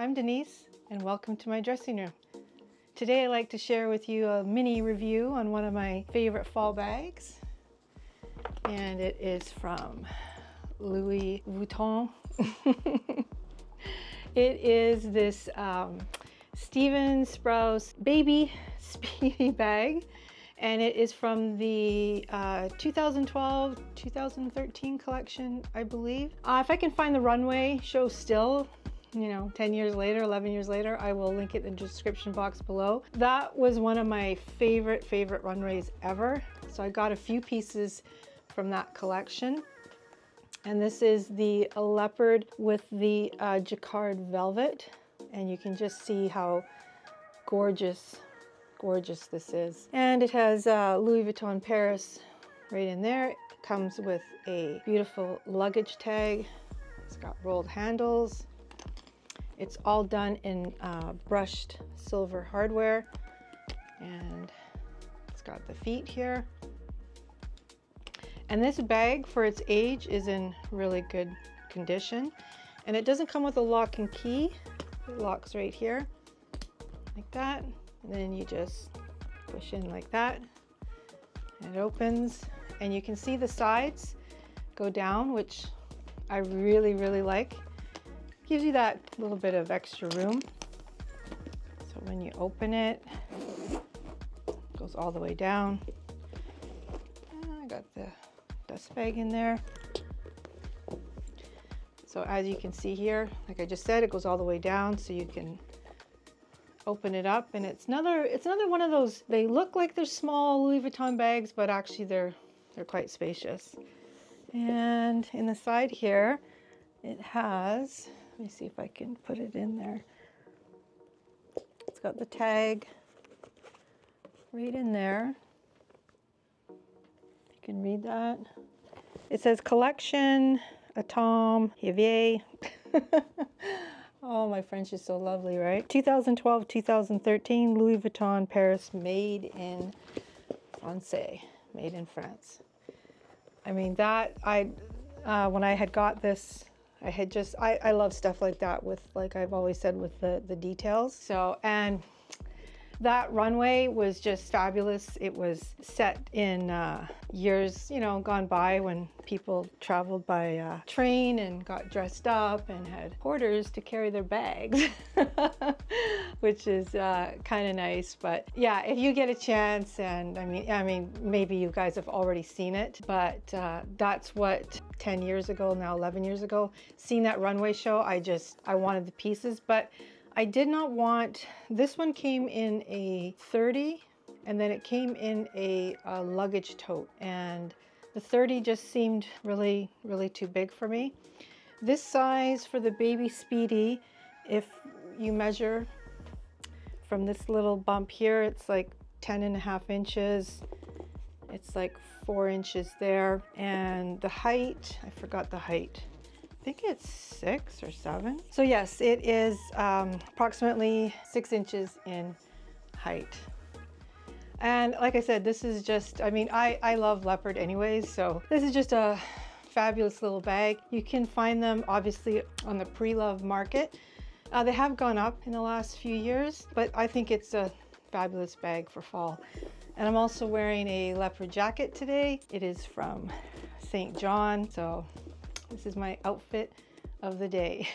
I'm Denise and welcome to my dressing room. Today I'd like to share with you a mini review on one of my favorite fall bags, and it is from Louis Vuitton. It is this Stephan Sprouse baby Speedy bag, and it is from the 2012-2013 collection, I believe. If I can find the runway show still, you know, 10 years later, 11 years later, I will link it in the description box below. That was one of my favorite runways ever. So I got a few pieces from that collection. And this is the Leopard with the jacquard velvet. And you can just see how gorgeous this is. And it has Louis Vuitton Paris right in there. It comes with a beautiful luggage tag. It's got rolled handles. It's all done in brushed silver hardware, and it's got the feet here. And this bag, for its age, is in really good condition. And it doesn't come with a lock and key. It locks right here, like that. And then you just push in like that, and it opens. And you can see the sides go down, which I really like. Gives you that little bit of extra room. So when you open it, it goes all the way down. And I got the dust bag in there. So as you can see here, like I just said, it goes all the way down, so you can open it up. And it's another one of those, they look like they're small Louis Vuitton bags, but actually they're quite spacious. And in the side here, it has, let me see if I can put it in there. It's got the tag right in there. You can read that. It says collection, Atom, Hivier. Oh, my French is so lovely, right? 2012-2013 Louis Vuitton Paris, made in France, made in France. I mean, that, when I had got this, I love stuff like that with, like I've always said, with the details. So, and that runway was just fabulous. It was set in years, you know, gone by, when people traveled by train and got dressed up and had porters to carry their bags, which is kind of nice. But yeah, if you get a chance, and I mean, maybe you guys have already seen it, but that's what 10 years ago, now 11 years ago, seeing that runway show, I wanted the pieces. But I did not want, this one came in a 30, and then it came in a luggage tote, and the 30 just seemed really too big for me. This size for the baby Speedy, if you measure from this little bump here, it's like 10.5 inches. It's like 4 inches there. And the height, I forgot the height. I think it's 6 or 7. So yes, it is approximately 6 inches in height. And like I said, this is just, I mean, I love leopard anyways, so this is just a fabulous little bag. You can find them obviously on the pre-love market. They have gone up in the last few years, but I think it's a fabulous bag for fall. And I'm also wearing a leopard jacket today. It is from St. John, so this is my outfit of the day.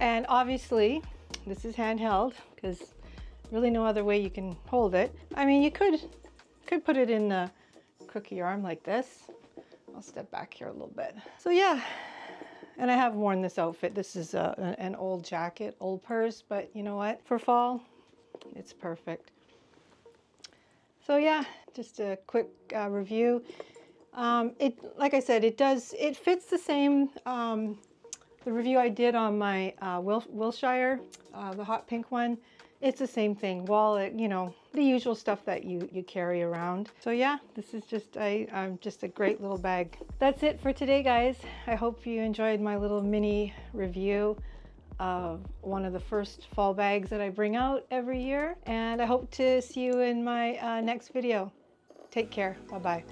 And obviously, this is handheld, because really no other way you can hold it. I mean, you could put it in the crook of your arm like this. I'll step back here a little bit. So yeah, and I have worn this outfit. This is an old jacket, old purse, but you know what? For fall, it's perfect. So yeah, just a quick review. Like I said, it fits the same, the review I did on my Wilshire, the hot pink one. It's the same thing, wallet, you know, the usual stuff that you carry around. So yeah, this is just just a great little bag. That's it for today, guys. I hope you enjoyed my little mini review of one of the first fall bags that I bring out every year. And I hope to see you in my next video. Take care. Bye-bye.